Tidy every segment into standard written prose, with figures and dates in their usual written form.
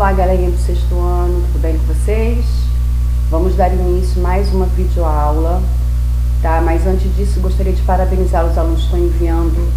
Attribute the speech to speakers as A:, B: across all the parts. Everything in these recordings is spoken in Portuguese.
A: Olá, galerinha do sexto ano, tudo bem com vocês? Vamos dar início a mais uma videoaula, tá? Mas antes disso, gostaria de parabenizar os alunos que estão enviando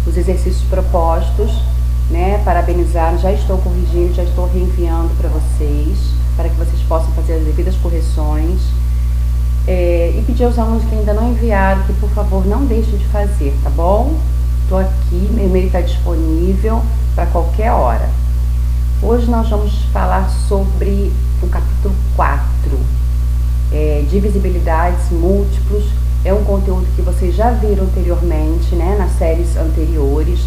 A: os exercícios propostos, né? Parabenizar, já estou corrigindo, já estou reenviando para vocês, para que vocês possam fazer as devidas correções. E pedir aos alunos que ainda não enviaram, que por favor não deixem de fazer, tá bom? Estou aqui, meu e-mail está disponível para qualquer hora. Hoje nós vamos falar sobre o capítulo 4, divisibilidades, múltiplos. É um conteúdo que vocês já viram anteriormente, né, nas séries anteriores.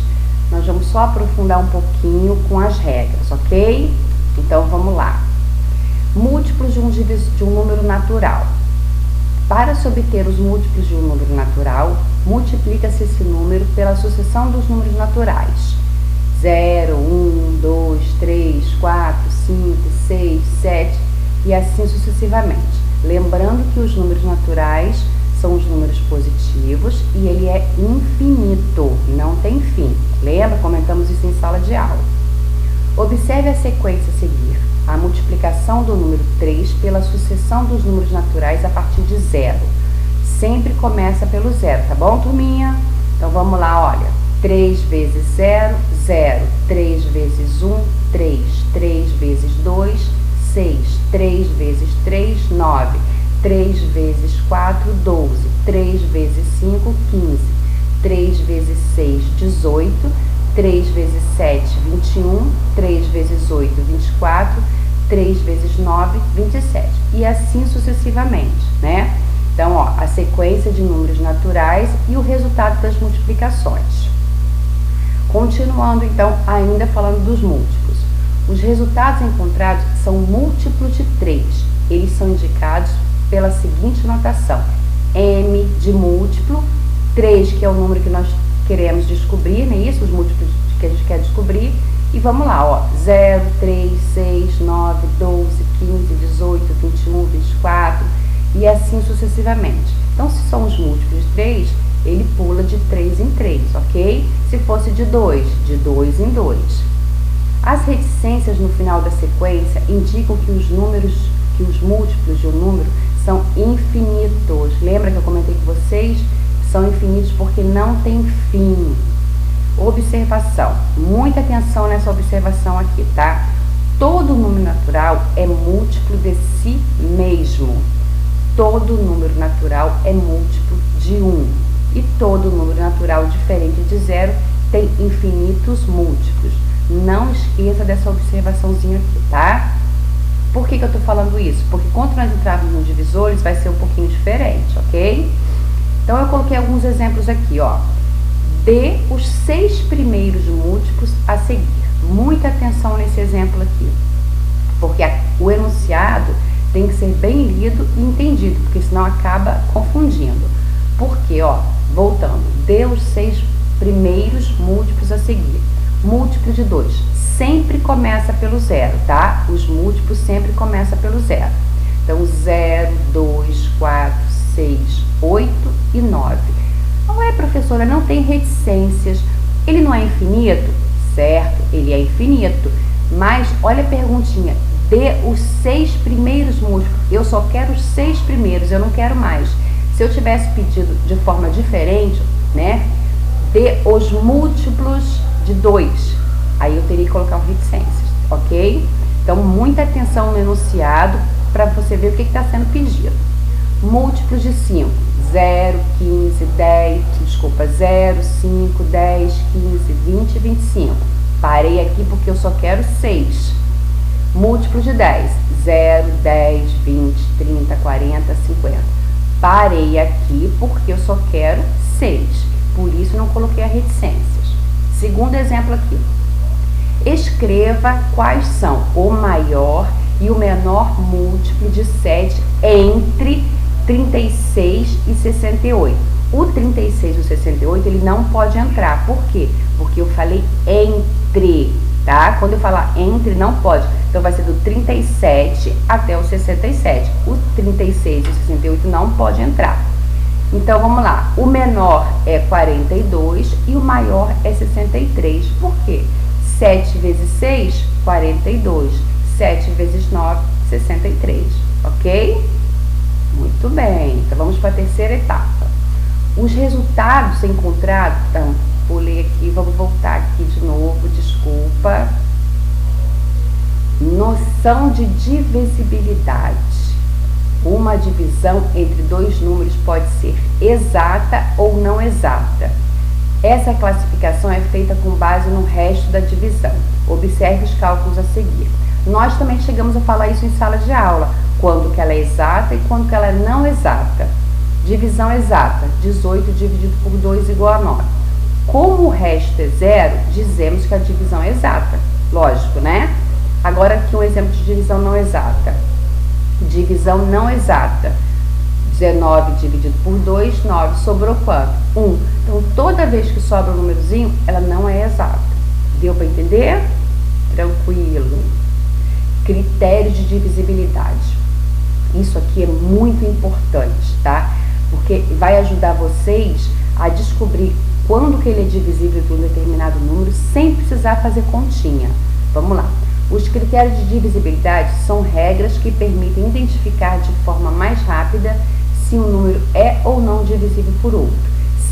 A: Nós vamos só aprofundar um pouquinho com as regras, ok? Então vamos lá. Múltiplos de um número natural. Para se obter os múltiplos de um número natural, multiplica-se esse número pela sucessão dos números naturais. 0, 1, 2, 3, 4, 5, 6, 7 e assim sucessivamente. Lembrando que os números naturais são os números positivos e ele é infinito, não tem fim. Lembra? Comentamos isso em sala de aula. Observe a sequência a seguir. A multiplicação do número 3 pela sucessão dos números naturais a partir de 0. Sempre começa pelo 0, tá bom, turminha? Então vamos lá, olha. 3 vezes 0, 0. 3 vezes 1, 3. 3 vezes 2, 6. 3 vezes 3, 9. 3 vezes 4, 12. 3 vezes 5, 15. 3 vezes 6, 18. 3 vezes 7, 21. 3 vezes 8, 24. 3 vezes 9, 27. E assim sucessivamente, né? Então, ó, a sequência de números naturais e o resultado das multiplicações. Continuando, então, ainda falando dos múltiplos. Os resultados encontrados são múltiplos de 3. Eles são indicados pela seguinte notação. M de múltiplo, 3, que é o número que nós queremos descobrir, não é isso? Os múltiplos que a gente quer descobrir. E vamos lá, ó, 0, 3, 6, 9, 12, 15, 18, 21, 24 e assim sucessivamente. Então, se são os múltiplos de 3, ele pula de 3 em 3, ok? Se fosse de 2 em 2. As reticências no final da sequência indicam que os múltiplos de um número são infinitos. Lembra que eu comentei com vocês? São infinitos porque não tem fim. Observação, muita atenção nessa observação aqui, tá? Todo número natural é múltiplo de si mesmo. Todo número natural é múltiplo de 1. E todo número natural diferente de 0 tem infinitos múltiplos. Não esqueça dessa observaçãozinha aqui, tá? Por que eu tô falando isso? Porque quando nós entrarmos nos divisores vai ser um pouquinho diferente, ok? Então eu coloquei alguns exemplos aqui, ó. Dê os 6 primeiros múltiplos a seguir. Muita atenção nesse exemplo aqui, porque o enunciado tem que ser bem lido e entendido, porque senão acaba confundindo. Porque, ó, voltando, dê os 6 primeiros múltiplos a seguir. Múltiplo de 2 sempre começa pelo 0, tá? Os múltiplos sempre começam pelo 0. Então, 0, 2, 4, 6, 8 e 9. Ué, professora, não tem reticências. Ele não é infinito? Certo, ele é infinito. Mas, olha a perguntinha. Dê os 6 primeiros múltiplos. Eu só quero os 6 primeiros, eu não quero mais. Se eu tivesse pedido de forma diferente, né? Dê os múltiplos de 2. Aí eu teria que colocar o reticências, ok? Então, muita atenção no enunciado para você ver o que está sendo pedido. Múltiplos de 5. 0, 15, 10, 0, 5, 10, 15, 20 e 25. Parei aqui porque eu só quero 6. Múltiplos de 10. 0, 10, 20, 30, 40, 50. Parei aqui porque eu só quero 6. Por isso não coloquei a reticências. Segundo exemplo aqui. Escreva quais são o maior e o menor múltiplo de 7 entre 36 e 68. O 36 e o 68, ele não pode entrar. Por quê? Porque eu falei entre, tá? Quando eu falar entre, não pode. Então, vai ser do 37 até o 67. O 36 e o 68 não pode entrar. Então, vamos lá. O menor é 42 e o maior é 63. Por quê? 7 vezes 6, 42. 7 vezes 9, 63. Ok? Muito bem. Então, vamos para a terceira etapa. Os resultados encontrados... Então, pulei aqui, vamos voltar aqui de novo, desculpa. Noção de divisibilidade. Uma divisão entre dois números pode ser exata ou não exata. Essa classificação é feita com base no resto da divisão. Observe os cálculos a seguir. Nós também chegamos a falar isso em sala de aula, quando que ela é exata e quando que ela é não exata. Divisão exata, 18 dividido por 2 igual a 9. Como o resto é zero, dizemos que a divisão é exata. Lógico, né? Agora aqui um exemplo de divisão não exata. Divisão não exata. 19 dividido por 2, 9. Sobrou quanto? 1. Então, toda vez que sobra um númerozinho, ela não é exata. Deu para entender? Tranquilo. Critério de divisibilidade. Isso aqui é muito importante, tá? Porque vai ajudar vocês a descobrir quando que ele é divisível por um determinado número sem precisar fazer continha. Vamos lá. Os critérios de divisibilidade são regras que permitem identificar de forma mais rápida se um número é ou não divisível por outro,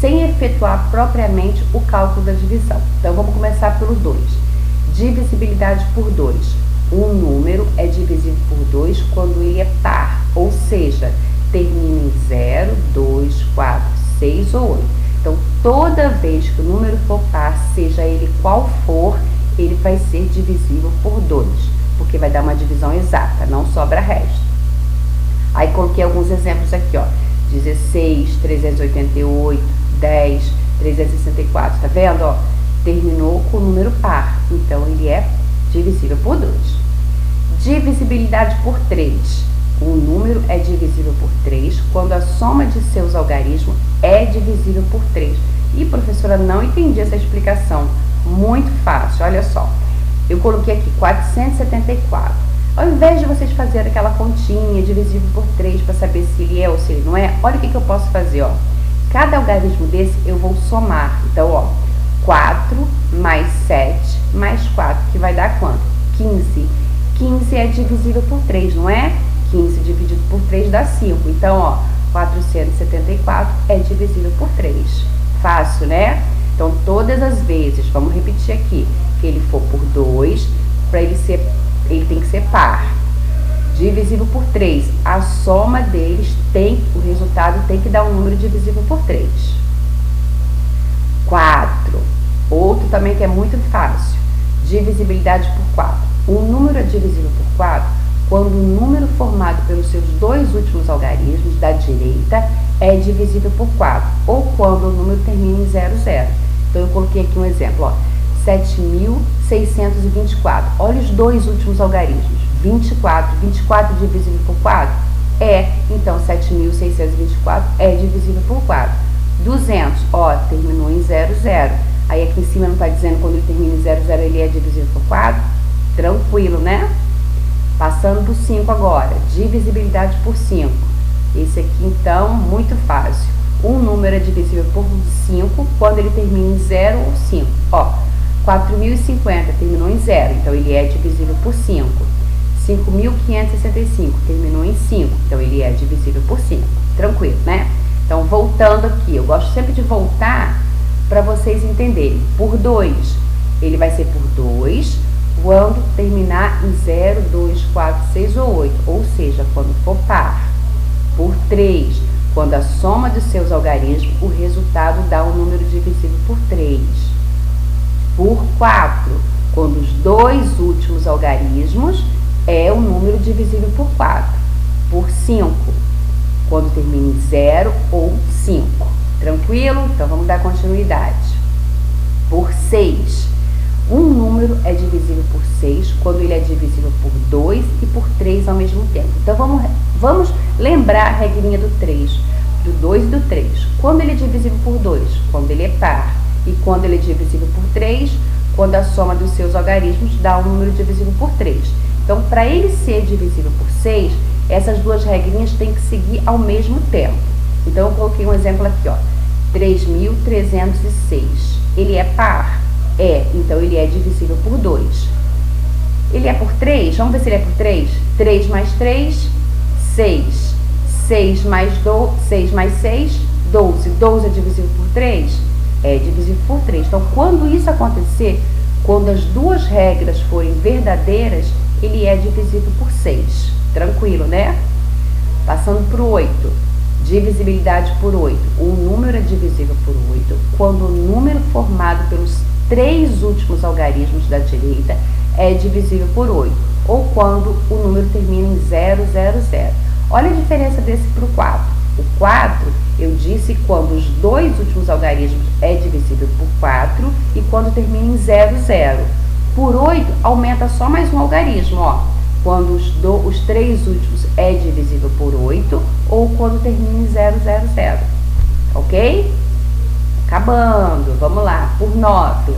A: sem efetuar propriamente o cálculo da divisão. Então, vamos começar pelo 2. Divisibilidade por 2. Um número é divisível por 2 quando ele é par, ou seja, termina em 0, 2, 4, 6 ou 8. Então, toda vez que o número for par, seja ele qual for, ele vai ser divisível por 2, porque vai dar uma divisão exata, não sobra resto. Aí, coloquei alguns exemplos aqui, ó. 16, 388, 10, 364, tá vendo, ó? Terminou com o número par, então ele é divisível por 2. Divisibilidade por 3. Um número é divisível por 3 quando a soma de seus algarismos é divisível por 3. E, professora, não entendi essa explicação. Muito fácil, olha só. Eu coloquei aqui 474. Ao invés de vocês fazerem aquela continha divisível por 3 para saber se ele é ou se ele não é, olha o que eu posso fazer, ó. Cada algarismo desse eu vou somar. Então, ó, 4 mais 7 mais 4, que vai dar quanto? 15. 15 é divisível por 3, não é? 15 dividido por 3 dá 5. Então, ó, 474 é divisível por 3. Fácil, né? Então, todas as vezes, vamos repetir aqui, que ele for por 2, para ele tem que ser par. Divisível por 3, a soma deles o resultado tem que dar um número divisível por 3. 4. Outro também que é muito fácil. Divisibilidade por 4. Um número é divisível por 4 quando o número formado pelos seus dois últimos algarismos da direita é divisível por 4, ou quando o número termina em 00. Então, eu coloquei aqui um exemplo, ó, 7.624. Olha os dois últimos algarismos. 24. 24 divisível por 4? É. Então, 7.624 é divisível por 4. 200, ó, terminou em 00. Aí, aqui em cima não está dizendo quando ele termina em 00, ele é divisível por 4? Tranquilo, né? Passando por 5 agora. Divisibilidade por 5. Esse aqui, então, muito fácil. Um número é divisível por 5 quando ele termina em 0 ou 5. Ó, 4.050 terminou em 0, então ele é divisível por 5. 5.565 terminou em 5, então ele é divisível por 5. Tranquilo, né? Então, voltando aqui, eu gosto sempre de voltar para vocês entenderem. Por 2, ele vai ser por 2 quando terminar em 0, 2, 4, 6 ou 8, ou seja, quando for par. Por 3, quando a soma de seus algarismos, o resultado dá um número divisível por 3. Por 4, quando os dois últimos algarismos é o número divisível por 4. Por 5, quando termina em 0 ou 5. Tranquilo? Então, vamos dar continuidade. Por 6, um número é divisível por 6 quando ele é divisível por 2 e por 3 ao mesmo tempo. Então, vamos lembrar a regrinha do 3, do 2 e do 3. Quando ele é divisível por 2? Quando ele é par. E quando ele é divisível por 3? Quando a soma dos seus algarismos dá um número divisível por 3. Então, para ele ser divisível por 6, essas duas regrinhas têm que seguir ao mesmo tempo. Então, eu coloquei um exemplo aqui, ó. 3.306. Ele é par? Então ele é divisível por 2. Ele é por 3? Vamos ver se ele é por 3. 3 mais 3, 6. 6 mais 6, 12. 12 é divisível por 3? É divisível por 3. Então, quando isso acontecer, quando as duas regras forem verdadeiras, ele é divisível por 6. Tranquilo, né? Passando para o 8. Divisibilidade por 8. O número é divisível por 8 quando o número formado pelos 3 últimos algarismos da direita é divisível por 8, ou quando o número termina em 0, 0, 0. Olha a diferença desse para o 4. O 4, eu disse quando os 2 últimos algarismos é divisível por 4 e quando termina em 0, 0. Por 8, aumenta só mais um algarismo, ó. Quando os 3 últimos é divisível por 8 ou quando termina em 0, 0, 0. Ok? Acabando, vamos lá, por 9.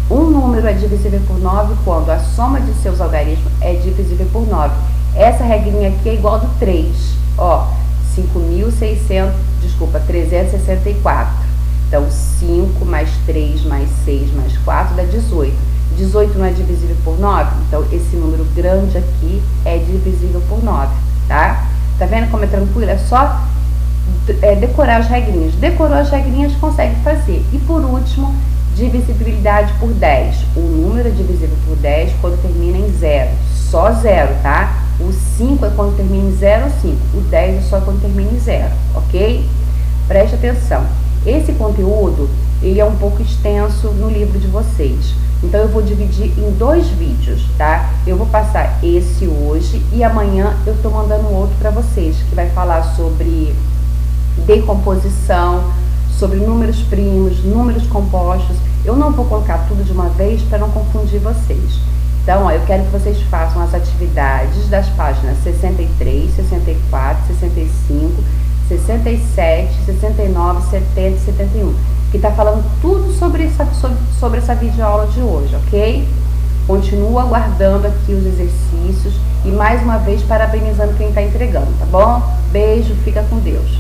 A: Um número é divisível por 9 quando a soma de seus algarismos é divisível por 9. Essa regrinha aqui é igual a do 3. Ó, 364. Então, 5 mais 3 mais 6 mais 4 dá 18. 18 não é divisível por 9? Então, esse número grande aqui é divisível por 9, tá? Tá vendo como é tranquilo? É só decorar as regrinhas. Decorou as regrinhas, consegue fazer. E por último, divisibilidade por 10. O número é divisível por 10 quando termina em 0. Só 0, tá? O 5 é quando termina em 0 ou 5. O 10 é só quando termina em 0, ok? Preste atenção. Esse conteúdo, ele é um pouco extenso no livro de vocês. Então, eu vou dividir em 2 vídeos, tá? Eu vou passar esse hoje e amanhã eu tô mandando outro para vocês, que vai falar sobre decomposição, sobre números primos, números compostos. Eu não vou colocar tudo de uma vez para não confundir vocês. Então, ó, eu quero que vocês façam as atividades das páginas 63, 64, 65, 67, 69, 70 e 71, que está falando tudo sobre essa videoaula de hoje, ok? Continua aguardando aqui os exercícios e mais uma vez parabenizando quem está entregando, tá bom? Beijo, fica com Deus.